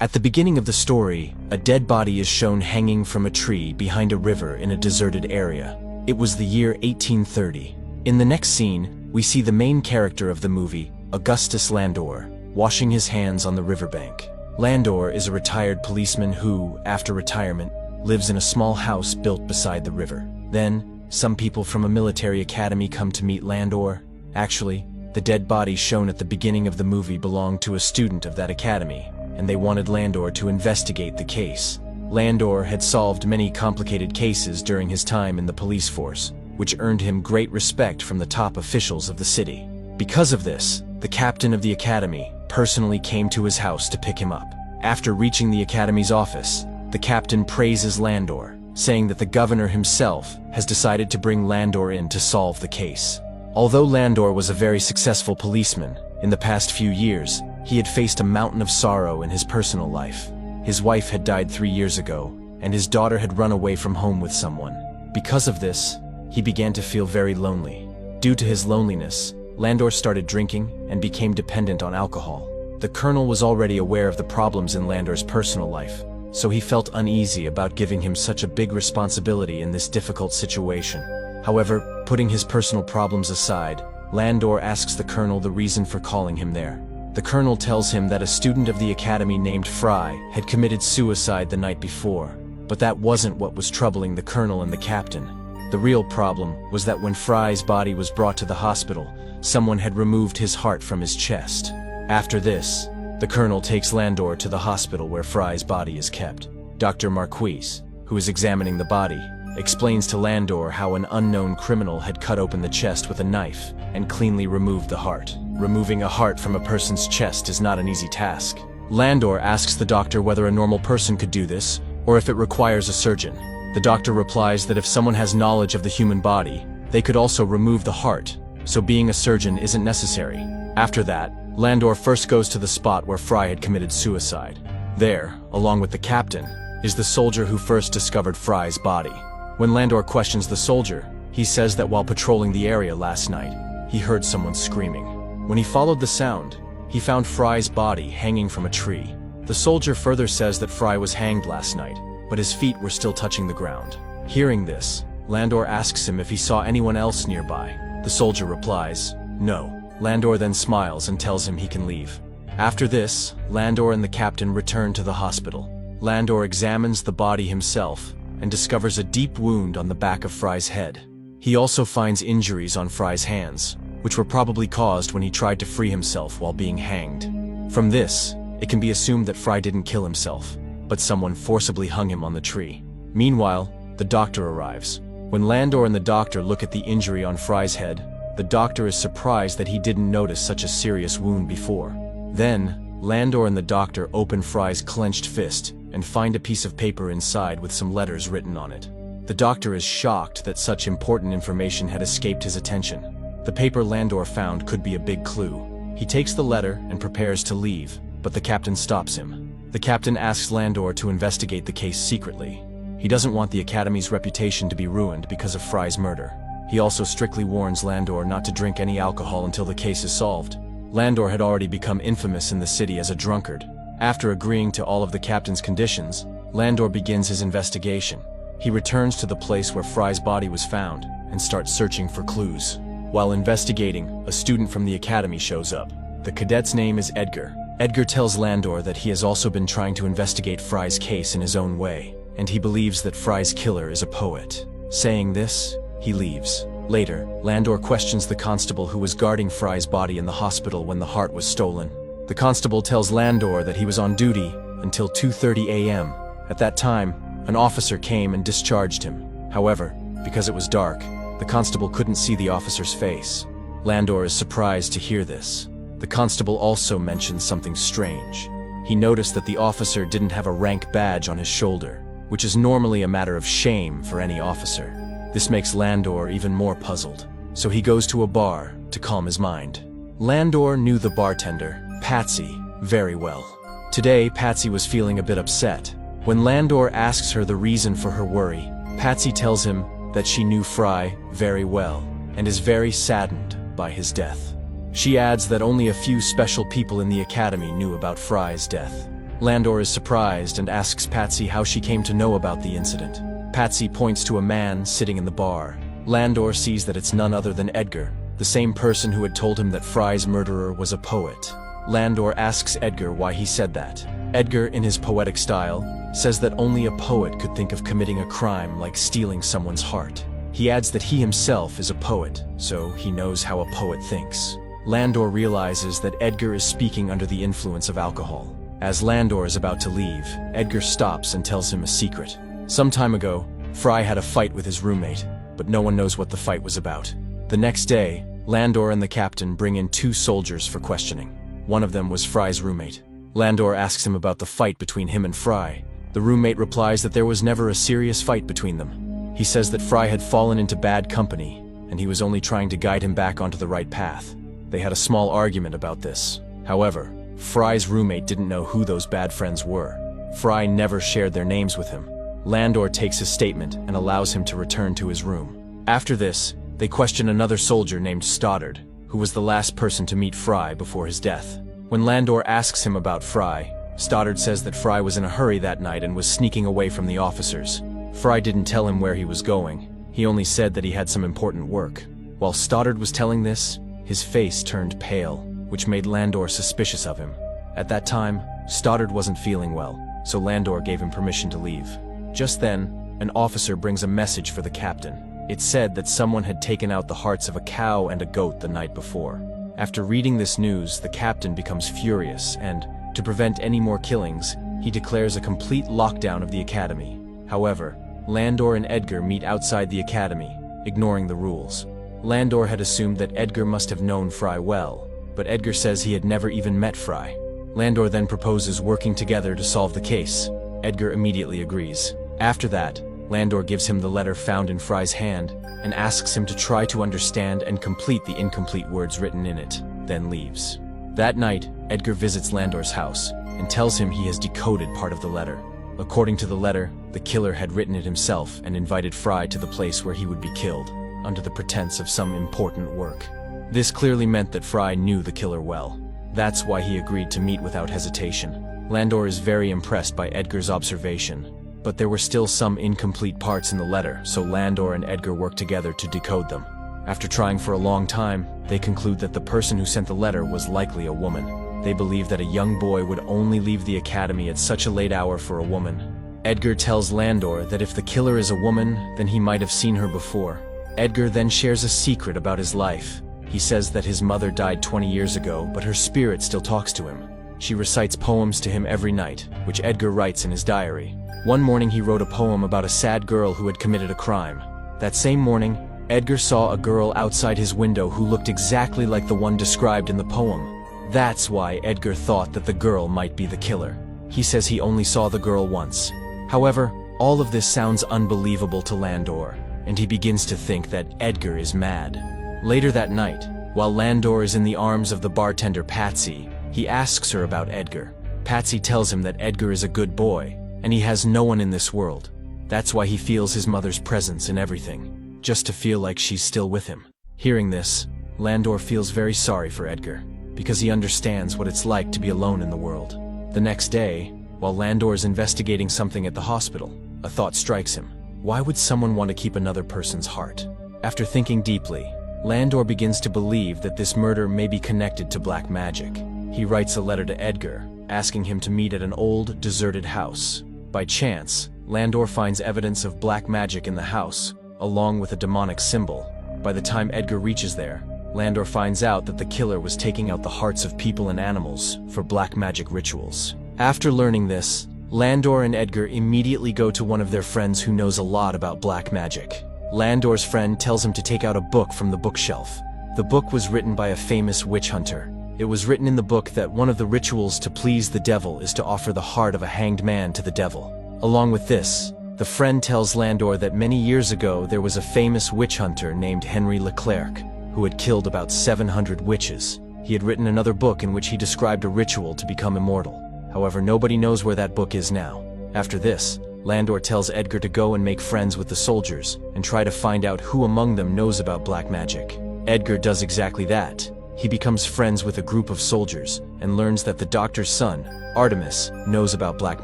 At the beginning of the story, a dead body is shown hanging from a tree behind a river in a deserted area. It was the year 1830. In the next scene, we see the main character of the movie, Augustus Landor, washing his hands on the riverbank. Landor is a retired policeman who, after retirement, lives in a small house built beside the river. Then, some people from a military academy come to meet Landor. Actually, the dead body shown at the beginning of the movie belonged to a student of that academy, and they wanted Landor to investigate the case. Landor had solved many complicated cases during his time in the police force, which earned him great respect from the top officials of the city. Because of this, the captain of the academy personally came to his house to pick him up. After reaching the academy's office, the captain praises Landor, saying that the governor himself has decided to bring Landor in to solve the case. Although Landor was a very successful policeman, in the past few years, he had faced a mountain of sorrow in his personal life. His wife had died 3 years ago, and his daughter had run away from home with someone. Because of this, he began to feel very lonely. Due to his loneliness, Landor started drinking and became dependent on alcohol. The colonel was already aware of the problems in Landor's personal life, so he felt uneasy about giving him such a big responsibility in this difficult situation. However, putting his personal problems aside, Landor asks the colonel the reason for calling him there. The colonel tells him that a student of the academy named Fry had committed suicide the night before, but that wasn't what was troubling the colonel and the captain. The real problem was that when Fry's body was brought to the hospital, someone had removed his heart from his chest. After this, the colonel takes Landor to the hospital where Fry's body is kept. Dr. Marquise, who is examining the body, explains to Landor how an unknown criminal had cut open the chest with a knife and cleanly removed the heart. Removing a heart from a person's chest is not an easy task. Landor asks the doctor whether a normal person could do this, or if it requires a surgeon. The doctor replies that if someone has knowledge of the human body, they could also remove the heart, so being a surgeon isn't necessary. After that, Landor first goes to the spot where Fry had committed suicide. There, along with the captain, is the soldier who first discovered Fry's body. When Landor questions the soldier, he says that while patrolling the area last night, he heard someone screaming. When he followed the sound, he found Fry's body hanging from a tree. The soldier further says that Fry was hanged last night, but his feet were still touching the ground. Hearing this, Landor asks him if he saw anyone else nearby. The soldier replies, "No." Landor then smiles and tells him he can leave. After this, Landor and the captain return to the hospital. Landor examines the body himself and discovers a deep wound on the back of Fry's head. He also finds injuries on Fry's hands, which were probably caused when he tried to free himself while being hanged. From this, it can be assumed that Fry didn't kill himself, but someone forcibly hung him on the tree. Meanwhile, the doctor arrives. When Landor and the doctor look at the injury on Fry's head, the doctor is surprised that he didn't notice such a serious wound before. Then, Landor and the doctor open Fry's clenched fist and find a piece of paper inside with some letters written on it. The doctor is shocked that such important information had escaped his attention. The paper Landor found could be a big clue. He takes the letter and prepares to leave, but the captain stops him. The captain asks Landor to investigate the case secretly. He doesn't want the academy's reputation to be ruined because of Fry's murder. He also strictly warns Landor not to drink any alcohol until the case is solved. Landor had already become infamous in the city as a drunkard. After agreeing to all of the captain's conditions, Landor begins his investigation. He returns to the place where Fry's body was found and starts searching for clues. While investigating, a student from the academy shows up. The cadet's name is Edgar. Edgar tells Landor that he has also been trying to investigate Fry's case in his own way, and he believes that Fry's killer is a poet. Saying this, he leaves. Later, Landor questions the constable who was guarding Fry's body in the hospital when the heart was stolen. The constable tells Landor that he was on duty until 2:30 a.m. At that time, an officer came and discharged him. However, because it was dark, the constable couldn't see the officer's face. Landor is surprised to hear this. The constable also mentions something strange. He noticed that the officer didn't have a rank badge on his shoulder, which is normally a matter of shame for any officer. This makes Landor even more puzzled, so he goes to a bar to calm his mind. Landor knew the bartender, Patsy, very well. Today, Patsy was feeling a bit upset. When Landor asks her the reason for her worry, Patsy tells him that she knew Fry very well and is very saddened by his death. She adds that only a few special people in the academy knew about Fry's death. Landor is surprised and asks Patsy how she came to know about the incident. Patsy points to a man sitting in the bar. Landor sees that it's none other than Edgar, the same person who had told him that Fry's murderer was a poet. Landor asks Edgar why he said that. Edgar, in his poetic style, says that only a poet could think of committing a crime like stealing someone's heart. He adds that he himself is a poet, so he knows how a poet thinks. Landor realizes that Edgar is speaking under the influence of alcohol. As Landor is about to leave, Edgar stops and tells him a secret. Some time ago, Fry had a fight with his roommate, but no one knows what the fight was about. The next day, Landor and the captain bring in 2 soldiers for questioning. One of them was Fry's roommate. Landor asks him about the fight between him and Fry. The roommate replies that there was never a serious fight between them. He says that Fry had fallen into bad company, and he was only trying to guide him back onto the right path. They had a small argument about this. However, Fry's roommate didn't know who those bad friends were. Fry never shared their names with him. Landor takes his statement and allows him to return to his room. After this, they question another soldier named Stoddard, who was the last person to meet Fry before his death. When Landor asks him about Fry, Stoddard says that Fry was in a hurry that night and was sneaking away from the officers. Fry didn't tell him where he was going. He only said that he had some important work. While Stoddard was telling this, his face turned pale, which made Landor suspicious of him. At that time, Stoddard wasn't feeling well, so Landor gave him permission to leave. Just then, an officer brings a message for the captain. It said that someone had taken out the hearts of a cow and a goat the night before. After reading this news, the captain becomes furious and, to prevent any more killings, he declares a complete lockdown of the academy. However, Landor and Edgar meet outside the academy, ignoring the rules. Landor had assumed that Edgar must have known Fry well, but Edgar says he had never even met Fry. Landor then proposes working together to solve the case. Edgar immediately agrees. After that, Landor gives him the letter found in Fry's hand and asks him to try to understand and complete the incomplete words written in it, then leaves. That night, Edgar visits Landor's house and tells him he has decoded part of the letter. According to the letter, the killer had written it himself and invited Fry to the place where he would be killed, under the pretense of some important work. This clearly meant that Fry knew the killer well. That's why he agreed to meet without hesitation. Landor is very impressed by Edgar's observation, but there were still some incomplete parts in the letter, so Landor and Edgar work together to decode them. After trying for a long time, they conclude that the person who sent the letter was likely a woman. They believe that a young boy would only leave the academy at such a late hour for a woman. Edgar tells Landor that if the killer is a woman, then he might have seen her before. Edgar then shares a secret about his life. He says that his mother died 20 years ago, but her spirit still talks to him. She recites poems to him every night, which Edgar writes in his diary. One morning he wrote a poem about a sad girl who had committed a crime. That same morning, Edgar saw a girl outside his window who looked exactly like the one described in the poem. That's why Edgar thought that the girl might be the killer. He says he only saw the girl once. However, all of this sounds unbelievable to Landor, and he begins to think that Edgar is mad. Later that night, while Landor is in the arms of the bartender Patsy, he asks her about Edgar. Patsy tells him that Edgar is a good boy, and he has no one in this world. That's why he feels his mother's presence in everything, just to feel like she's still with him. Hearing this, Landor feels very sorry for Edgar, because he understands what it's like to be alone in the world. The next day, while Landor is investigating something at the hospital, a thought strikes him. Why would someone want to keep another person's heart? After thinking deeply, Landor begins to believe that this murder may be connected to black magic. He writes a letter to Edgar, asking him to meet at an old, deserted house. By chance, Landor finds evidence of black magic in the house, along with a demonic symbol. By the time Edgar reaches there, Landor finds out that the killer was taking out the hearts of people and animals for black magic rituals. After learning this, Landor and Edgar immediately go to one of their friends who knows a lot about black magic. Landor's friend tells him to take out a book from the bookshelf. The book was written by a famous witch hunter. It was written in the book that one of the rituals to please the devil is to offer the heart of a hanged man to the devil. Along with this, the friend tells Landor that many years ago there was a famous witch hunter named Henry Leclerc, who had killed about 700 witches. He had written another book in which he described a ritual to become immortal. However, nobody knows where that book is now. After this, Landor tells Edgar to go and make friends with the soldiers and try to find out who among them knows about black magic. Edgar does exactly that. he becomes friends with a group of soldiers and learns that the doctor's son, Artemis, knows about black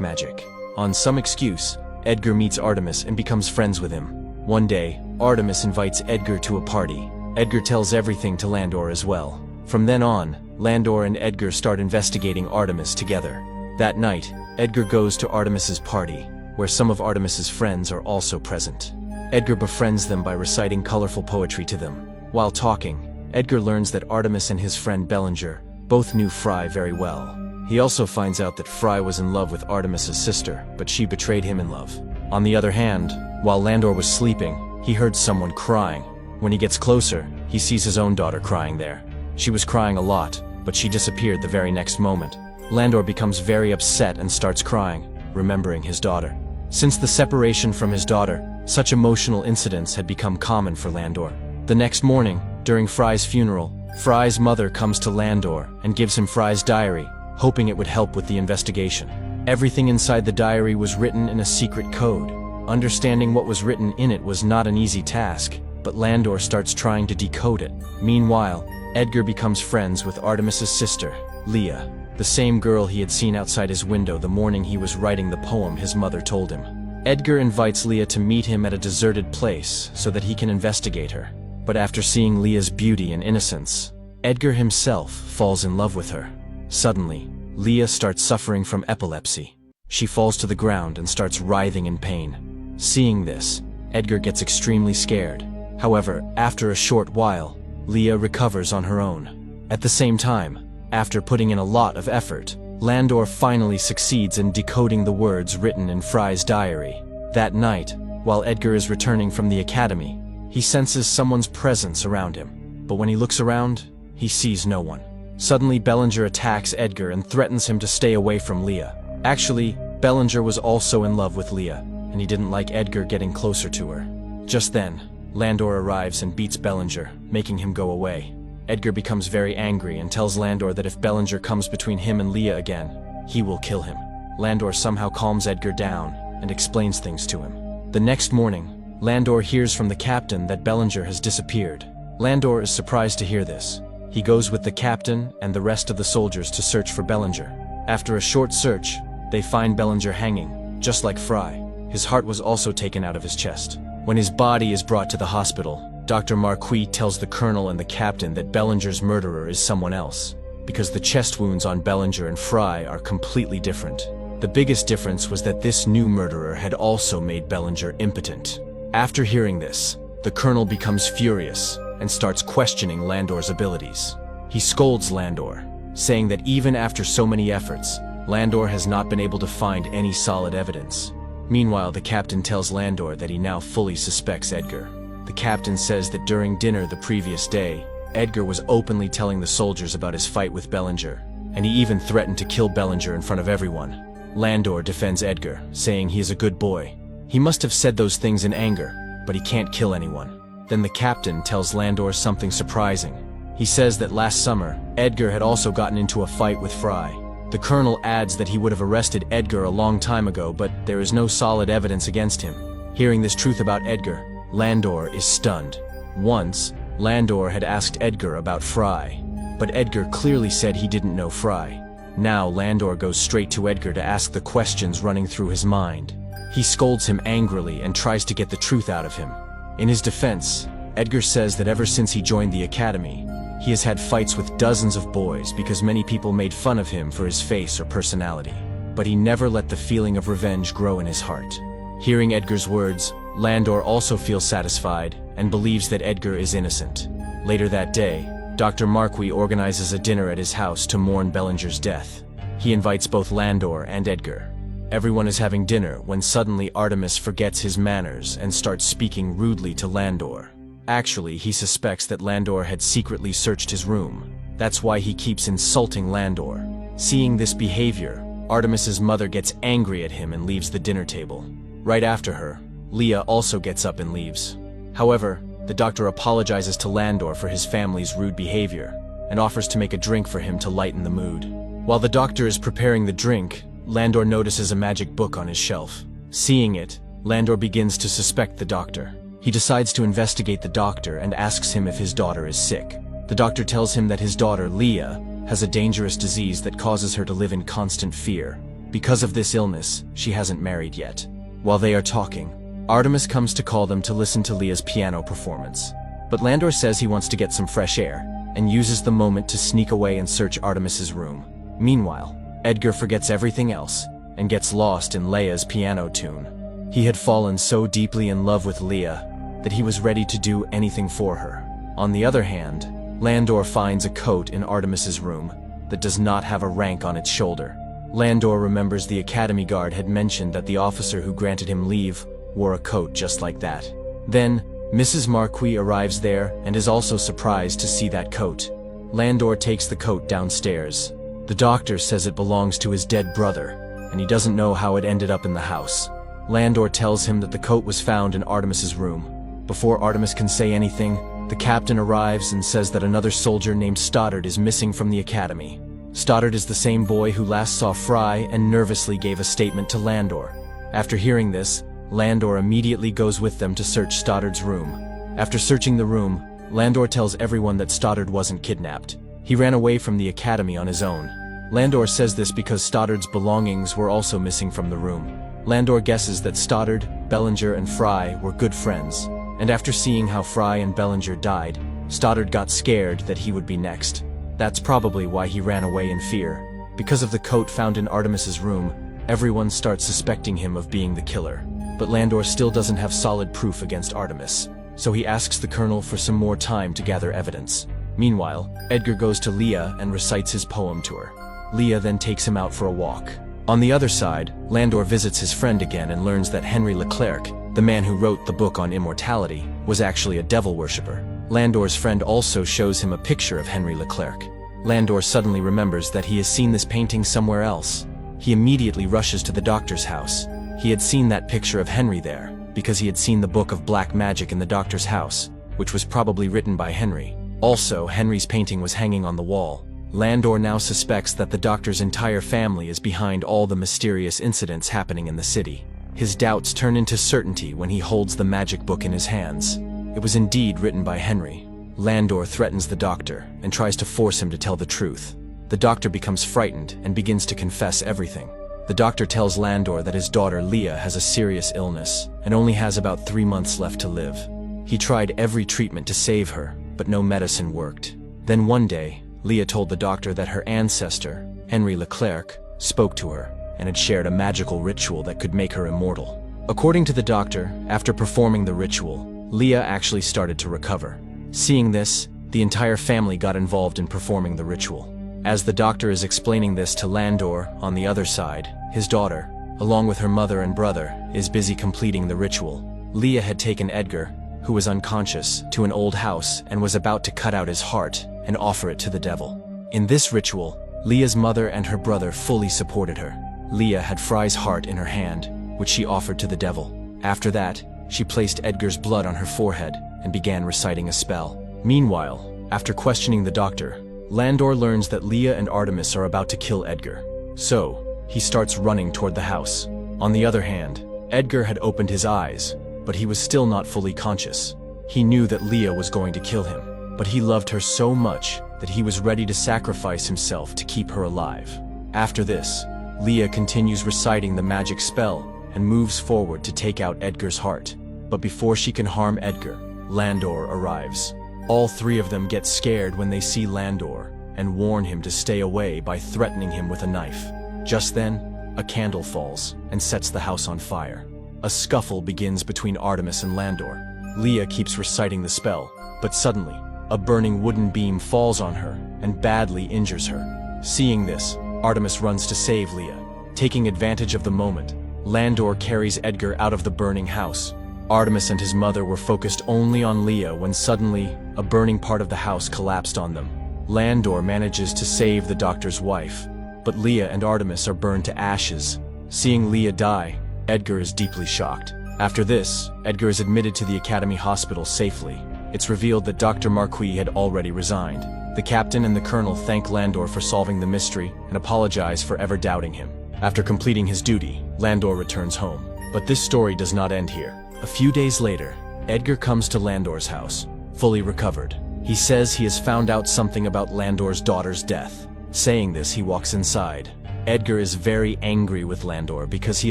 magic. On some excuse, Edgar meets Artemis and becomes friends with him. One day, Artemis invites Edgar to a party. Edgar tells everything to Landor as well. From then on, Landor and Edgar start investigating Artemis together. That night, Edgar goes to Artemis's party, where some of Artemis's friends are also present. Edgar befriends them by reciting colorful poetry to them. While talking, Edgar learns that Artemis and his friend Bellinger both knew Fry very well. He also finds out that Fry was in love with Artemis's sister, but she betrayed him in love. On the other hand, while Landor was sleeping, he heard someone crying. When he gets closer, he sees his own daughter crying there. She was crying a lot, but she disappeared the very next moment. Landor becomes very upset and starts crying, remembering his daughter. Since the separation from his daughter, such emotional incidents had become common for Landor. The next morning, during Fry's funeral, Fry's mother comes to Landor and gives him Fry's diary, hoping it would help with the investigation. Everything inside the diary was written in a secret code. Understanding what was written in it was not an easy task, but Landor starts trying to decode it. Meanwhile, Edgar becomes friends with Artemis's sister, Leah, the same girl he had seen outside his window the morning he was writing the poem his mother told him. Edgar invites Leah to meet him at a deserted place so that he can investigate her. But after seeing Leah's beauty and innocence, Edgar himself falls in love with her. Suddenly, Leah starts suffering from epilepsy. She falls to the ground and starts writhing in pain. Seeing this, Edgar gets extremely scared. However, after a short while, Leah recovers on her own. At the same time, after putting in a lot of effort, Landor finally succeeds in decoding the words written in Fry's diary. That night, while Edgar is returning from the academy, he senses someone's presence around him. But when he looks around, he sees no one. Suddenly, Bellinger attacks Edgar and threatens him to stay away from Leah. Actually, Bellinger was also in love with Leah, and he didn't like Edgar getting closer to her. Just then, Landor arrives and beats Bellinger, making him go away. Edgar becomes very angry and tells Landor that if Bellinger comes between him and Leah again, he will kill him. Landor somehow calms Edgar down and explains things to him. The next morning, Landor hears from the captain that Bellinger has disappeared. Landor is surprised to hear this. He goes with the captain and the rest of the soldiers to search for Bellinger. After a short search, they find Bellinger hanging, just like Fry. His heart was also taken out of his chest. When his body is brought to the hospital, Dr. Marquis tells the colonel and the captain that Bellinger's murderer is someone else, because the chest wounds on Bellinger and Fry are completely different. The biggest difference was that this new murderer had also made Bellinger impotent. After hearing this, the colonel becomes furious and starts questioning Landor's abilities. He scolds Landor, saying that even after so many efforts, Landor has not been able to find any solid evidence. Meanwhile, the captain tells Landor that he now fully suspects Edgar. The captain says that during dinner the previous day, Edgar was openly telling the soldiers about his fight with Bellinger, and he even threatened to kill Bellinger in front of everyone. Landor defends Edgar, saying he is a good boy. He must have said those things in anger, but he can't kill anyone. Then the captain tells Landor something surprising. He says that last summer, Edgar had also gotten into a fight with Fry. The colonel adds that he would have arrested Edgar a long time ago, but there is no solid evidence against him. Hearing this truth about Edgar, Landor is stunned. Once, Landor had asked Edgar about Fry, but Edgar clearly said he didn't know Fry. Now Landor goes straight to Edgar to ask the questions running through his mind. He scolds him angrily and tries to get the truth out of him. In his defense, Edgar says that ever since he joined the academy, he has had fights with dozens of boys because many people made fun of him for his face or personality. But he never let the feeling of revenge grow in his heart. Hearing Edgar's words, Landor also feels satisfied and believes that Edgar is innocent. Later that day, Dr. Marquis organizes a dinner at his house to mourn Bellinger's death. He invites both Landor and Edgar. Everyone is having dinner when suddenly Artemis forgets his manners and starts speaking rudely to Landor. Actually, he suspects that Landor had secretly searched his room. That's why he keeps insulting Landor. Seeing this behavior, Artemis's mother gets angry at him and leaves the dinner table. Right after her, Leah also gets up and leaves. However, the doctor apologizes to Landor for his family's rude behavior and offers to make a drink for him to lighten the mood. While the doctor is preparing the drink, Landor notices a magic book on his shelf. Seeing it, Landor begins to suspect the doctor. He decides to investigate the doctor and asks him if his daughter is sick. The doctor tells him that his daughter, Leah, has a dangerous disease that causes her to live in constant fear. Because of this illness, she hasn't married yet. While they are talking, Artemis comes to call them to listen to Leah's piano performance. But Landor says he wants to get some fresh air, and uses the moment to sneak away and search Artemis's room. Meanwhile, Edgar forgets everything else, and gets lost in Leah's piano tune. He had fallen so deeply in love with Leah, that he was ready to do anything for her. On the other hand, Landor finds a coat in Artemis's room that does not have a rank on its shoulder. Landor remembers the Academy guard had mentioned that the officer who granted him leave wore a coat just like that. Then, Mrs. Marquis arrives there and is also surprised to see that coat. Landor takes the coat downstairs. The doctor says it belongs to his dead brother, and he doesn't know how it ended up in the house. Landor tells him that the coat was found in Artemis's room. Before Artemis can say anything, the captain arrives and says that another soldier named Stoddard is missing from the academy. Stoddard is the same boy who last saw Fry and nervously gave a statement to Landor. After hearing this, Landor immediately goes with them to search Stoddard's room. After searching the room, Landor tells everyone that Stoddard wasn't kidnapped. He ran away from the academy on his own. Landor says this because Stoddard's belongings were also missing from the room. Landor guesses that Stoddard, Bellinger, and Fry were good friends, and after seeing how Fry and Bellinger died, Stoddard got scared that he would be next. That's probably why he ran away in fear. Because of the coat found in Artemis's room, everyone starts suspecting him of being the killer. But Landor still doesn't have solid proof against Artemis, so he asks the colonel for some more time to gather evidence. Meanwhile, Edgar goes to Leah and recites his poem to her. Leah then takes him out for a walk. On the other side, Landor visits his friend again and learns that Henry Leclerc, the man who wrote the book on immortality, was actually a devil worshipper. Landor's friend also shows him a picture of Henry Leclerc. Landor suddenly remembers that he has seen this painting somewhere else. He immediately rushes to the doctor's house. He had seen that picture of Henry there, because he had seen the book of black magic in the doctor's house, which was probably written by Henry. Also, Henry's painting was hanging on the wall. Landor now suspects that the doctor's entire family is behind all the mysterious incidents happening in the city. His doubts turn into certainty when he holds the magic book in his hands. It was indeed written by Henry. Landor threatens the doctor and tries to force him to tell the truth. The doctor becomes frightened and begins to confess everything. The doctor tells Landor that his daughter Leah has a serious illness and only has about 3 months left to live. He tried every treatment to save her, but no medicine worked. Then one day, Leah told the doctor that her ancestor, Henry Leclerc, spoke to her and had shared a magical ritual that could make her immortal. According to the doctor, after performing the ritual, Leah actually started to recover. Seeing this, the entire family got involved in performing the ritual. As the doctor is explaining this to Landor, on the other side, his daughter, along with her mother and brother, is busy completing the ritual. Leah had taken Edgar, who was unconscious, to an old house and was about to cut out his heart and offer it to the devil. In this ritual, Leah's mother and her brother fully supported her. Leah had Fry's heart in her hand, which she offered to the devil. After that, she placed Edgar's blood on her forehead and began reciting a spell. Meanwhile, after questioning the doctor, Landor learns that Leah and Artemis are about to kill Edgar. So, he starts running toward the house. On the other hand, Edgar had opened his eyes, but he was still not fully conscious. He knew that Leah was going to kill him, but he loved her so much that he was ready to sacrifice himself to keep her alive. After this, Leah continues reciting the magic spell and moves forward to take out Edgar's heart. But before she can harm Edgar, Landor arrives. All three of them get scared when they see Landor and warn him to stay away by threatening him with a knife. Just then, a candle falls and sets the house on fire. A scuffle begins between Artemis and Landor. Leah keeps reciting the spell, but suddenly, a burning wooden beam falls on her and badly injures her. Seeing this, Artemis runs to save Leah. Taking advantage of the moment, Landor carries Edgar out of the burning house. Artemis and his mother were focused only on Leah when suddenly, a burning part of the house collapsed on them. Landor manages to save the doctor's wife, but Leah and Artemis are burned to ashes. Seeing Leah die, Edgar is deeply shocked. After this, Edgar is admitted to the Academy Hospital safely. It's revealed that Dr. Marquis had already resigned. The captain and the colonel thank Landor for solving the mystery and apologize for ever doubting him. After completing his duty, Landor returns home. But this story does not end here. A few days later, Edgar comes to Landor's house, fully recovered. He says he has found out something about Landor's daughter's death. Saying this, he walks inside. Edgar is very angry with Landor because he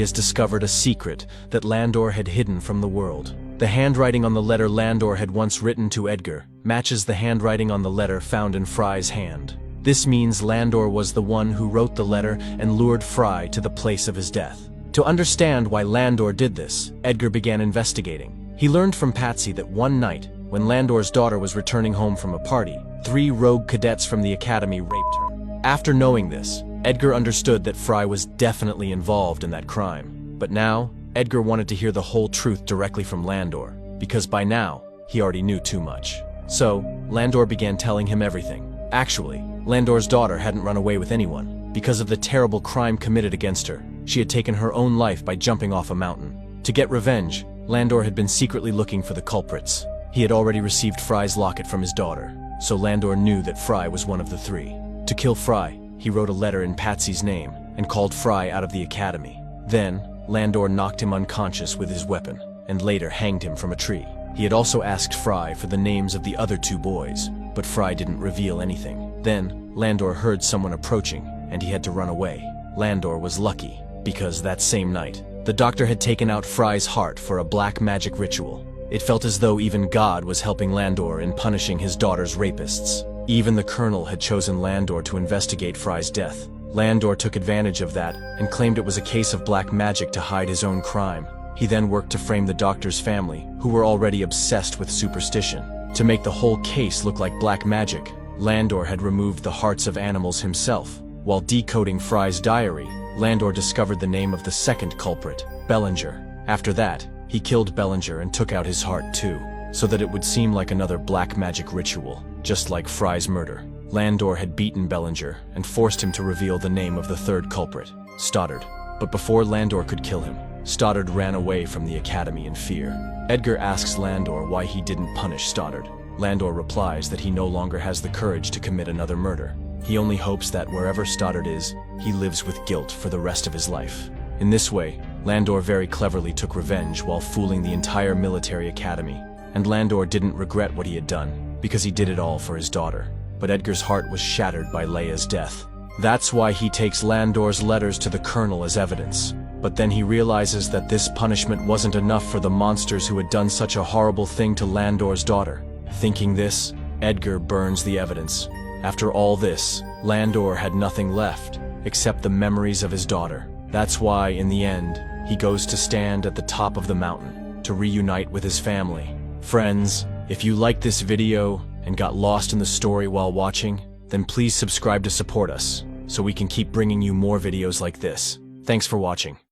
has discovered a secret that Landor had hidden from the world. The handwriting on the letter Landor had once written to Edgar matches the handwriting on the letter found in Fry's hand. This means Landor was the one who wrote the letter and lured Fry to the place of his death. To understand why Landor did this, Edgar began investigating. He learned from Patsy that one night, when Landor's daughter was returning home from a party, 3 rogue cadets from the academy raped her. After knowing this, Edgar understood that Fry was definitely involved in that crime. But now, Edgar wanted to hear the whole truth directly from Landor, because by now, he already knew too much. So, Landor began telling him everything. Actually, Landor's daughter hadn't run away with anyone. Because of the terrible crime committed against her, she had taken her own life by jumping off a mountain. To get revenge, Landor had been secretly looking for the culprits. He had already received Fry's locket from his daughter, so Landor knew that Fry was one of the 3. To kill Fry, he wrote a letter in Patsy's name and called Fry out of the academy. Then, Landor knocked him unconscious with his weapon, and later hanged him from a tree. He had also asked Fry for the names of the other 2 boys, but Fry didn't reveal anything. Then, Landor heard someone approaching, and he had to run away. Landor was lucky, because that same night, the doctor had taken out Fry's heart for a black magic ritual. It felt as though even God was helping Landor in punishing his daughter's rapists. Even the colonel had chosen Landor to investigate Fry's death. Landor took advantage of that and claimed it was a case of black magic to hide his own crime. He then worked to frame the doctor's family, who were already obsessed with superstition. To make the whole case look like black magic, Landor had removed the hearts of animals himself. While decoding Fry's diary, Landor discovered the name of the second culprit, Bellinger. After that, he killed Bellinger and took out his heart too, so that it would seem like another black magic ritual, just like Fry's murder. Landor had beaten Bellinger and forced him to reveal the name of the 3rd culprit, Stoddard. But before Landor could kill him, Stoddard ran away from the academy in fear. Edgar asks Landor why he didn't punish Stoddard. Landor replies that he no longer has the courage to commit another murder. He only hopes that wherever Stoddard is, he lives with guilt for the rest of his life. In this way, Landor very cleverly took revenge while fooling the entire military academy. And Landor didn't regret what he had done, because he did it all for his daughter. But Edgar's heart was shattered by Leia's death. That's why he takes Landor's letters to the colonel as evidence. But then he realizes that this punishment wasn't enough for the monsters who had done such a horrible thing to Landor's daughter. Thinking this, Edgar burns the evidence. After all this, Landor had nothing left, except the memories of his daughter. That's why, in the end, he goes to stand at the top of the mountain, to reunite with his family. Friends, if you liked this video and got lost in the story while watching, then please subscribe to support us, so we can keep bringing you more videos like this. Thanks for watching.